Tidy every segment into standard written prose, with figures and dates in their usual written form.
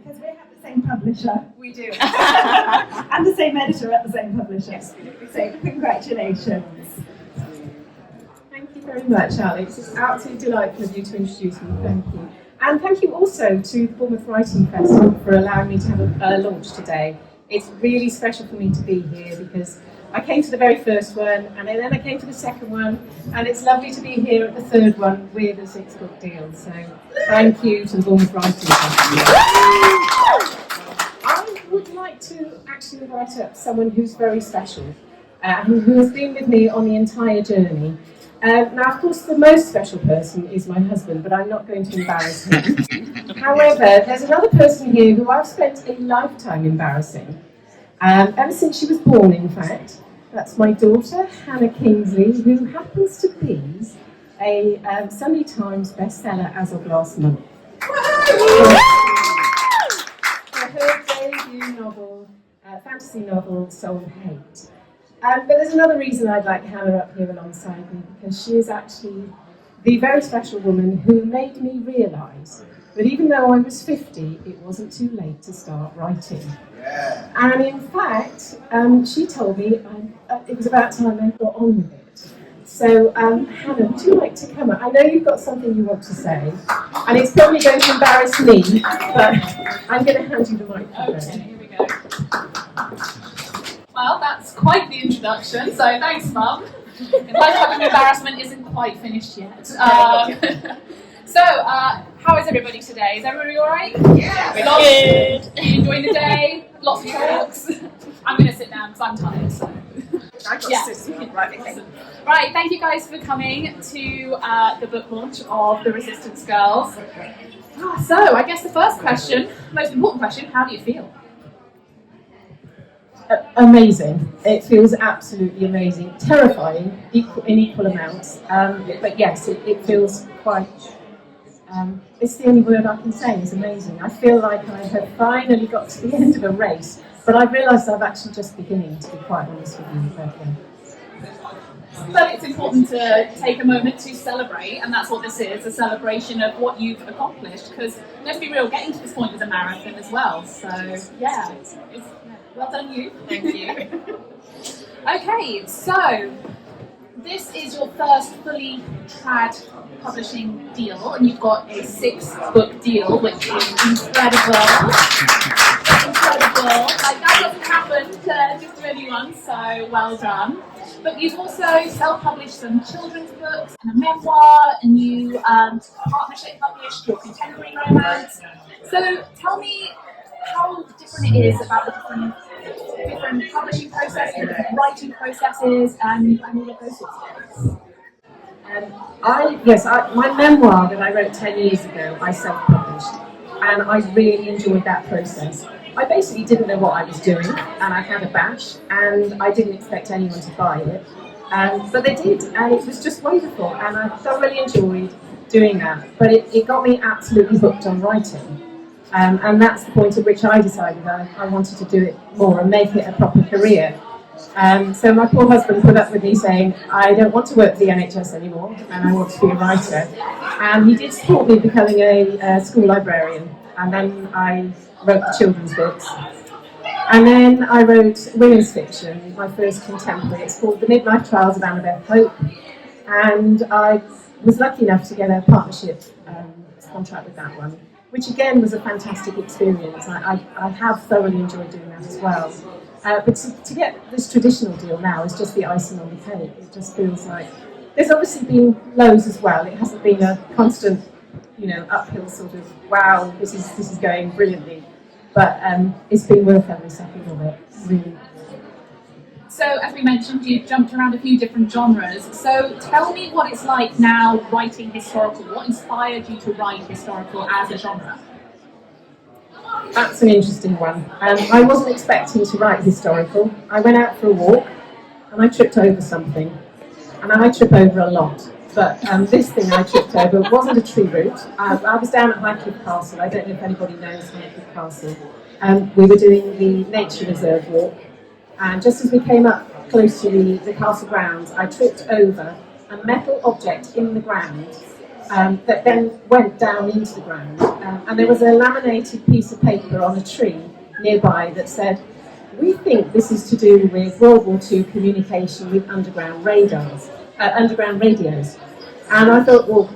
Because we have the same publisher. We do. And the same editor at the same publisher. Yes, we do. So congratulations. Thank you very much, Alex. It's absolutely delightful of you to introduce me. Thank you. And thank you also to the Bournemouth Writing Festival for allowing me to have a launch today. It's really special for me to be here because I came to the very first one and then I came to the second one, and it's lovely to be here at the third one with a 6-book deal. So thank you to the Bournemouth Writing Festival. I would like to actually invite up someone who's very special, who has been with me on the entire journey. Now, of course, the most special person is my husband, but I'm not going to embarrass him. However, there's another person here who I've spent a lifetime embarrassing, ever since she was born, in fact. That's my daughter, Hannah Kingsley, who happens to be a Sunday Times bestseller as of last month. For her debut novel, fantasy novel, Soul Hate. But there's another reason I'd like Hannah up here alongside me, because she is actually the very special woman who made me realise that even though I was 50, it wasn't too late to start writing. Yeah. And in fact, she told me it was about time I got on with it. So, Hannah, would you like to come up? I know you've got something you want to say, and it's probably going to embarrass me, but I'm going to hand you the microphone. Okay, here we go. Well, that's quite the introduction, so thanks, Mum. Lifetime of Embarrassment isn't quite finished yet. So, how is everybody today? Is everybody all right? Yeah. Good. Are you enjoying the day? Lots of talks. I'm going to sit down because I'm tired. So. Right, thank you guys for coming to the book launch of The Resistance Girls. So, I guess the first question, most important question, how do you feel? Amazing. It feels absolutely amazing. Terrifying in equal amounts. But yes, it feels quite... it's the only word I can say is amazing. I feel like I have finally got to the end of a race, but I've realised I'm actually just beginning, to be quite honest with you. But it's important to take a moment to celebrate, and that's what this is, a celebration of what you've accomplished, because let's be real, getting to this point is a marathon as well, so yeah, well done you. Thank you. Okay, so this is your first fully trad publishing deal, and you've got a 6-book deal, which is incredible. Incredible. Like, that doesn't happen to just anyone, so well done. But you've also self-published some children's books and a memoir, and you partnership published your contemporary romance. So tell me how different it is about the different publishing processes, different writing processes, and all of those sorts of things. My memoir that I wrote 10 years ago, I self-published, and I really enjoyed that process. I basically didn't know what I was doing, and I had a bash, and I didn't expect anyone to buy it, but they did, and it was just wonderful, and I thoroughly enjoyed doing that. But it got me absolutely hooked on writing, and that's the point at which I decided I wanted to do it more and make it a proper career. So my poor husband put up with me saying, I don't want to work for the NHS anymore, and I want to be a writer. And he did support me becoming a school librarian, and then I wrote the children's books. And then I wrote women's fiction, my first contemporary. It's called The Midlife Trials of Annabeth Hope, and I was lucky enough to get a partnership contract with that one, which again was a fantastic experience. I have thoroughly enjoyed doing that as well. But to get this traditional deal now is just the icing on the cake. It just feels like there's obviously been lows as well. It hasn't been a constant, uphill sort of wow, this is going brilliantly. But it's been worth every second of it, really. So, as we mentioned, you've jumped around a few different genres. So, tell me what it's like now writing historical. What inspired you to write historical as a genre? That's an interesting one. I wasn't expecting to write historical. I went out for a walk and I tripped over something. And I trip over a lot. But this thing I tripped over wasn't a tree root. I was down at Highcliffe Castle. I don't know if anybody knows Highcliffe Castle. We were doing the nature reserve walk. And just as we came up close to the castle grounds, I tripped over a metal object in the ground. that then went down into the ground. And there was a laminated piece of paper on a tree nearby that said, "We think this is to do with World War II communication with underground radios. And I thought, well,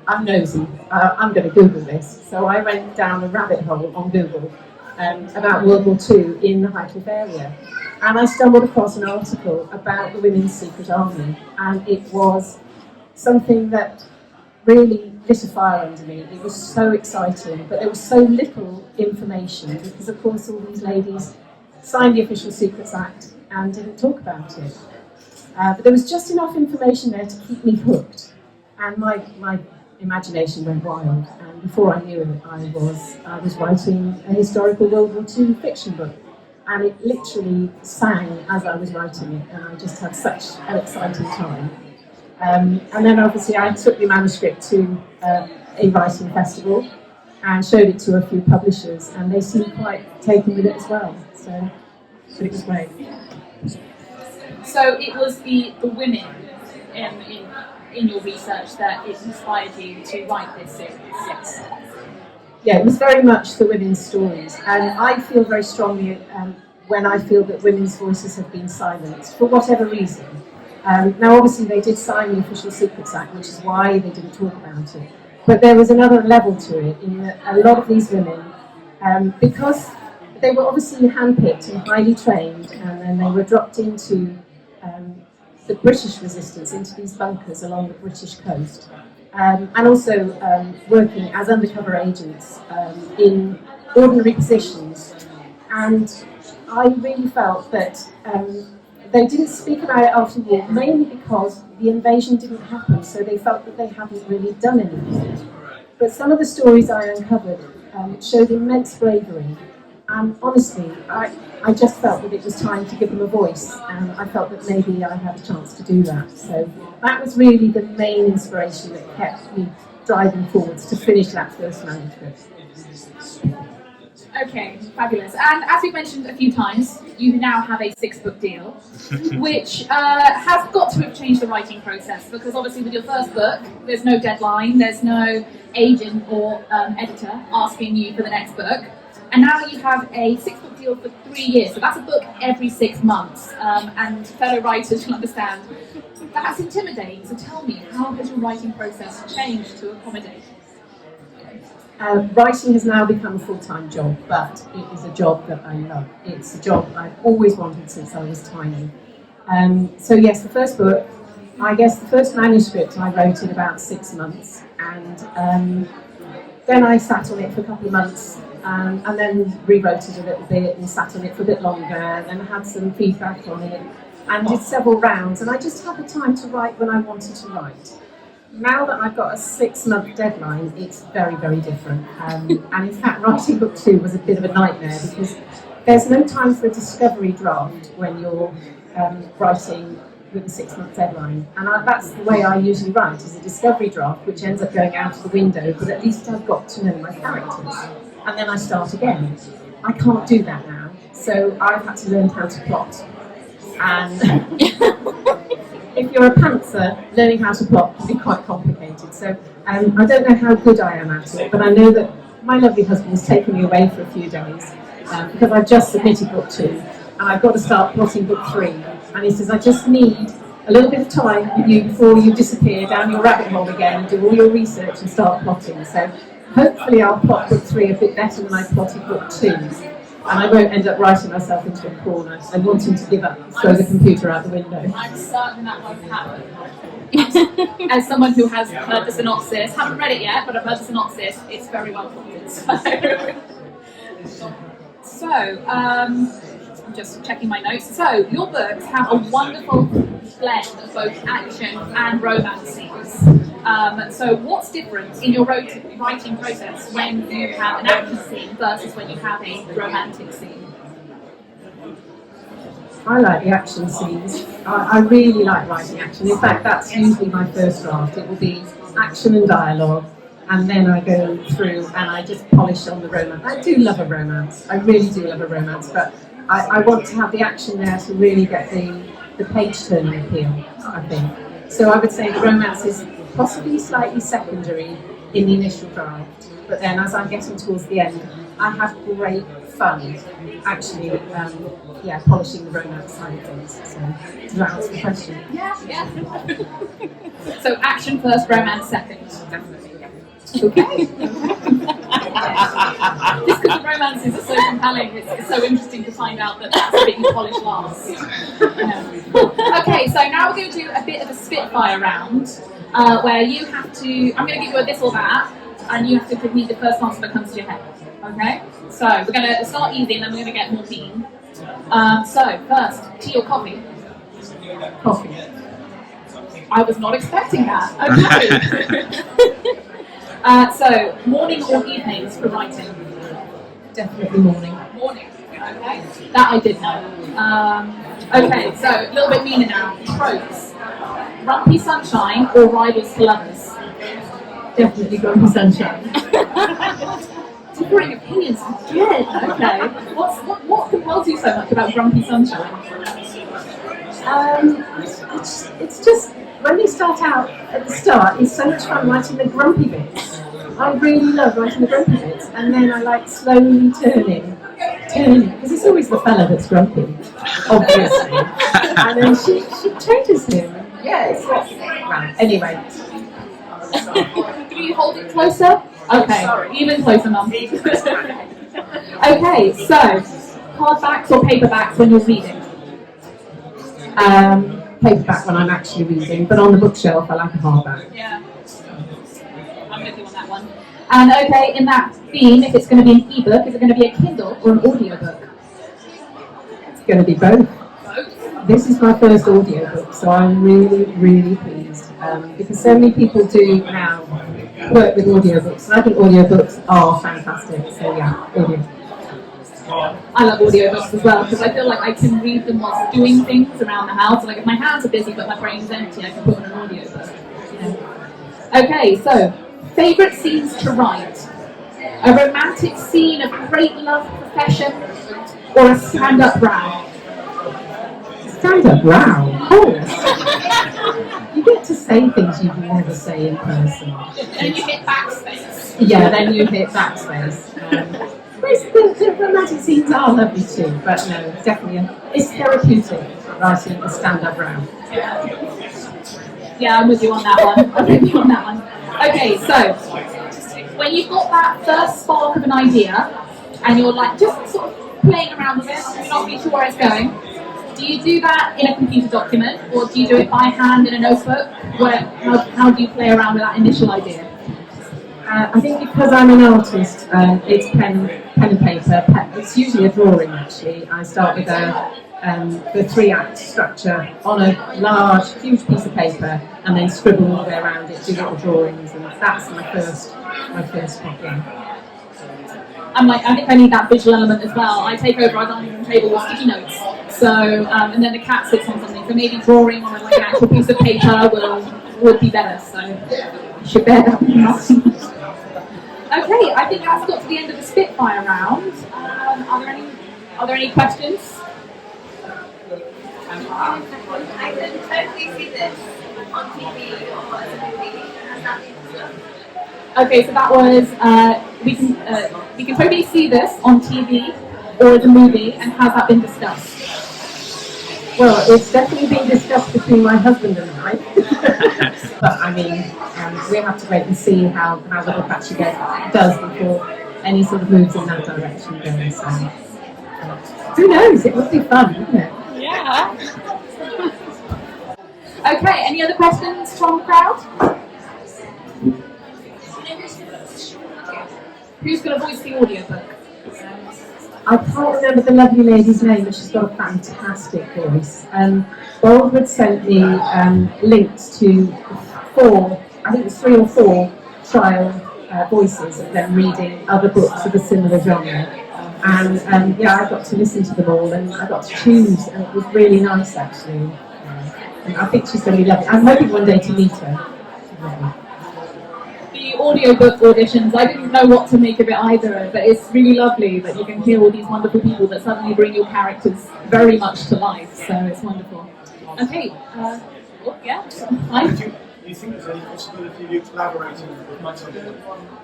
I'm nosy, I'm going to Google this. So I went down a rabbit hole on Google about World War II in the Highcliffe area. And I stumbled across an article about the Women's Secret Army, and it was something that really lit a fire under me. It was so exciting, but there was so little information because, of course, all these ladies signed the Official Secrets Act and didn't talk about it. But there was just enough information there to keep me hooked, and my imagination went wild. And before I knew it, I was writing a historical World War II fiction book, and it literally sang as I was writing it, and I just had such an exciting time. And then obviously I took the manuscript to a writing festival and showed it to a few publishers, and they seemed quite taken with it as well. So, but it was great. So it was the women in your research that it inspired you to write this series? Yes. Yeah, it was very much the women's stories, and I feel very strongly when I feel that women's voices have been silenced for whatever reason. Now, obviously, they did sign the Official Secrets Act, which is why they didn't talk about it. But there was another level to it, in that a lot of these women, because they were obviously handpicked and highly trained, and then they were dropped into the British resistance, into these bunkers along the British coast, and also working as undercover agents in ordinary positions. And I really felt that they didn't speak about it after the war, mainly because the invasion didn't happen, so they felt that they hadn't really done anything. But some of the stories I uncovered showed immense bravery, and honestly, I just felt that it was time to give them a voice, and I felt that maybe I had a chance to do that. So that was really the main inspiration that kept me driving forwards to finish that first manuscript. Okay, fabulous. And as we've mentioned a few times, you now have a 6-book deal, which has got to have changed the writing process, because obviously with your first book, there's no deadline, there's no agent or editor asking you for the next book. And now you have a 6-book deal for 3 years, so that's a book every 6 months. And fellow writers will understand that's intimidating. So tell me, how has your writing process changed to accommodate? Writing has now become a full-time job, but it is a job that I love. It's a job I've always wanted since I was tiny. So yes, the first book, I guess the first manuscript I wrote in about 6 months, and then I sat on it for a couple of months, and then rewrote it a little bit and sat on it for a bit longer, and then had some feedback on it, and did several rounds, and I just had the time to write when I wanted to write. Now that I've got a 6-month deadline, it's very, very different. And in fact, writing book 2 was a bit of a nightmare, because there's no time for a discovery draft when you're writing with a 6-month deadline. And that's the way I usually write, is a discovery draft, which ends up going out of the window, but at least I've got to know my characters. And then I start again. I can't do that now, so I've had to learn how to plot. And if you're a pantser, learning how to plot can be quite complicated. So I don't know how good I am at it, but I know that my lovely husband has taken me away for a few days because I've just submitted book 2 and I've got to start plotting book 3. And he says, I just need a little bit of time with you before you disappear down your rabbit hole again and do all your research and start plotting. So hopefully I'll plot book 3 a bit better than I plotted book 2. And I won't end up writing myself into a corner and wanting to give up, throw the computer out the window. I'm certain that won't happen. As someone who has heard the synopsis, haven't read it yet, but I've heard the synopsis, it's very well plotted. So, I'm just checking my notes. So, your books have a wonderful blend of both action and romance scenes. So what's different in your writing process when you have an action scene versus when you have a romantic scene? I like the action scenes. I really like writing action. In fact, that's usually my first draft. It will be action and dialogue, and then I go through and I just polish on the romance. I do love a romance. I really do love a romance, but I want to have the action there to really get the page-turning appeal, I think. So I would say the romance is possibly slightly secondary in the initial draft, but then as I'm getting towards the end, I have great fun actually, polishing the romance side of things. So, does that answer the question? Yeah. So action first, romance second. Definitely, yeah. Okay. Just because the romances are so compelling, it's so interesting to find out that that's the bit you polish last. Okay, so now we're going to do a bit of a spitfire round, where you have to, I'm going to give you a this or that, and you have to repeat the first answer that comes to your head. Okay? So we're going to start easy and then we're going to get more mean. So first, tea or coffee? Coffee. I was not expecting that. Okay. So morning or evenings for writing? Definitely morning. Morning. Okay. That I did know. Okay, so a little bit meaner now. Tropes. Grumpy Sunshine or Rivals to Lovers? Definitely Grumpy Sunshine. Differing opinions again. Okay. What compels you so much about Grumpy Sunshine? It's just when you start out at the start, it's so much fun writing the grumpy bits. I really love writing the grumpy bits, and then I like slowly turning, because it's always the fella that's grumpy, obviously. And then she changes him. Yeah, it's right. Anyway. Can you hold it closer? Okay, even closer, Mum. Okay, so hardbacks or paperbacks when you're reading? Paperback when I'm actually reading, but on the bookshelf I like a hardback. Yeah. I'm with you on that one. And okay, in that theme, if it's going to be an ebook, is it going to be a Kindle or an audiobook? It's going to be both. Both? This is my first audiobook, so I'm really, really pleased. Because so many people do now work with audiobooks, and I think audiobooks are fantastic. So yeah, audio. I love audiobooks as well because I feel like I can read them whilst doing things around the house. Like if my hands are busy but my brain's empty, I can put on an audiobook. Okay, so favourite scenes to write: a romantic scene of great love profession, or a stand-up row? Stand-up row, of course. You get to say things you'd never say in person. And you hit backspace. Yeah, then you hit backspace. The romantic scenes are lovely too, but no, definitely it's therapeutic writing a stand-up round. Yeah, I'm with you on that one. I'm with you on that one. Okay, so when you've got that first spark of an idea and you're like just sort of playing around with it, you're not really sure where it's going, do you do that in a computer document or do you do it by hand in a notebook? How do you play around with that initial idea? I think because I'm an artist, it's pen and paper. It's usually a drawing actually. I start with the 3-act structure on a large, huge piece of paper and then scribble all the way around it, do little drawings, and that's my first problem. I think I need that visual element as well. I take over our dining room table with sticky notes. So, and then the cat sits on something. So maybe drawing on like an actual piece of paper would be better. So, you should bear that in mind. Okay, I think that's got to the end of the Spitfire round. Are there any questions? I can totally see this on TV or as a movie. Has that been discussed? Okay, so that was we can totally see this on TV or as a movie, and has that been discussed? Well, it's definitely been discussed between my husband and I. But I mean, we have to wait and see how the book actually does before any sort of moves in that direction goes. So, who knows? It would be fun, wouldn't it? Yeah. Okay, any other questions from the crowd? Who's going to voice the audiobook? I can't remember the lovely lady's name, but she's got a fantastic voice. Boldwood sent me links to 3 or 4 trial voices of them reading other books of a similar genre. And I got to listen to them all, and I got to choose, and it was really nice actually. And I think she's going to be lovely. I'm hoping one day to meet her. The audiobook auditions, I didn't know what to make of it either, but it's really lovely that you can hear all these wonderful people that suddenly bring your characters very much to life, so it's wonderful. Okay, yeah, hi. you think there's any possibility of you collaborating with myself?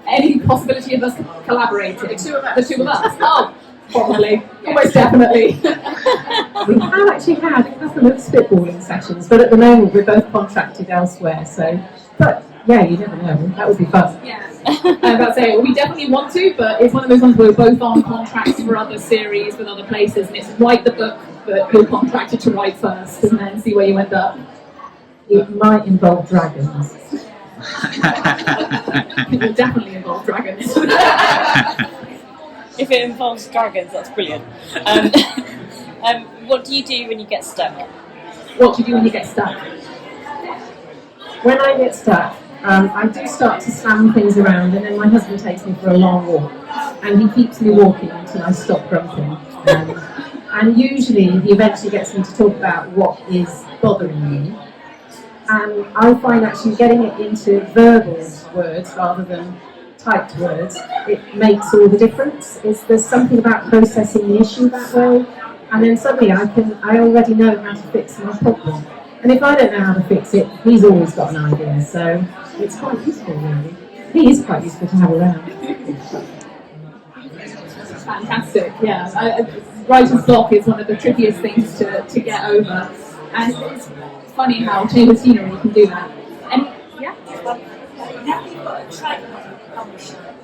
Any possibility of us collaborating? The two of us? Oh, probably. Almost definitely. We have actually had a couple of spitballing sessions, but at the moment we're both contracted elsewhere, so, but yeah, you never know, that would be fun. Yeah. I'm about to say, we definitely want to, but it's one of those ones where we're both on contracts for other series with other places, and it's write the book that you're contracted to write first, and then see where you end up. It might involve dragons. It will definitely involve dragons. If it involves dragons, that's brilliant. What do you do when you get stuck? What do you do when you get stuck? When I get stuck, I do start to slam things around, and then my husband takes me for a long walk, and he keeps me walking until I stop grumping. And usually he eventually gets me to talk about what is bothering me. And I find actually getting it into verbal words rather than typed words, it makes all the difference. There's something about processing the issue that way, and then suddenly I already know how to fix my problem. And if I don't know how to fix it, he's always got an idea, so it's quite useful really. He is quite useful to have around. Fantastic, yeah. Writer's block is one of the trickiest things to get over, and it's funny how change of scenery can do that. And yeah, Now you've got a trade publisher.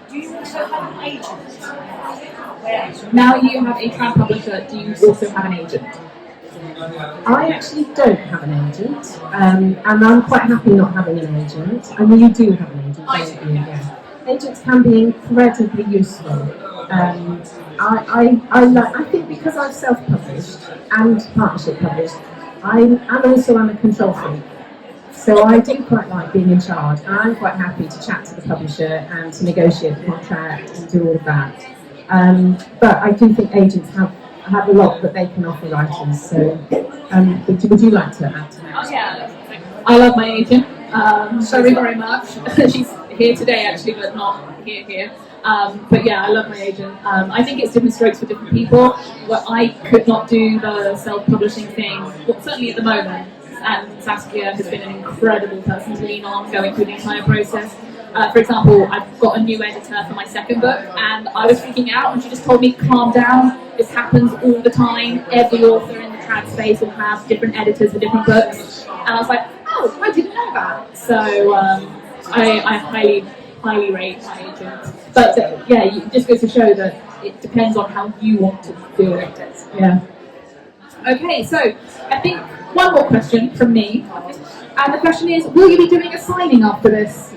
Do you also have an agent? now you have a trad publisher. Do you also have an agent? I actually don't have an agent, and I'm quite happy not having an agent. I mean, you do have an agent, don't you? Yeah. Agents can be incredibly useful. I think because I've self-published and partnership published, I'm a control freak. So I do quite like being in charge, and I'm quite happy to chat to the publisher and to negotiate the contract and do all of that. But I do think agents have a lot that they can offer writers. So would you like to add to that? Oh yeah, I love my agent. Very, very much. She's here today actually, but not here. But yeah, I love my agent. I think it's different strokes for different people. Where I could not do the self-publishing thing, well, certainly at the moment. And Saskia has been an incredible person to lean on going through the entire process. For example, I've got a new editor for my second book, and I was freaking out, and she just told me, calm down, this happens all the time. Every author in the trad space will have different editors for different books. And I was like, oh, I didn't know that. So I highly rate my agent. But yeah, it just goes to show that it depends on how you want to do it. Yeah. Okay, so I think one more question from me. And the question is, will you be doing a signing after this?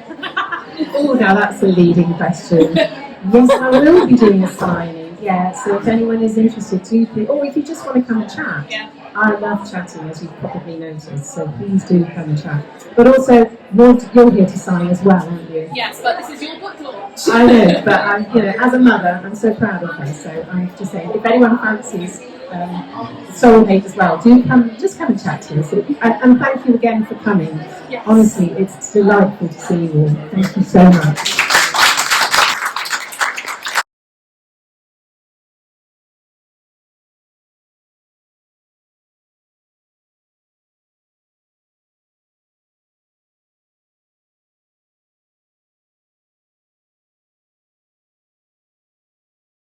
Oh, now that's a leading question. Yes, I will be doing a signing. Yeah, so if anyone is interested, or if you just want to come and chat. Yeah. I love chatting, as you've probably noticed, so please do come and chat. But also, you're here to sign as well, aren't you? Yes, but this is your book launch. I know, but as a mother, I'm so proud of her. So I'm just saying, if anyone fancies Soulmate as well, just come and chat to us. And thank you again for coming. Yes. Honestly, it's delightful to see you all. Thank you so much.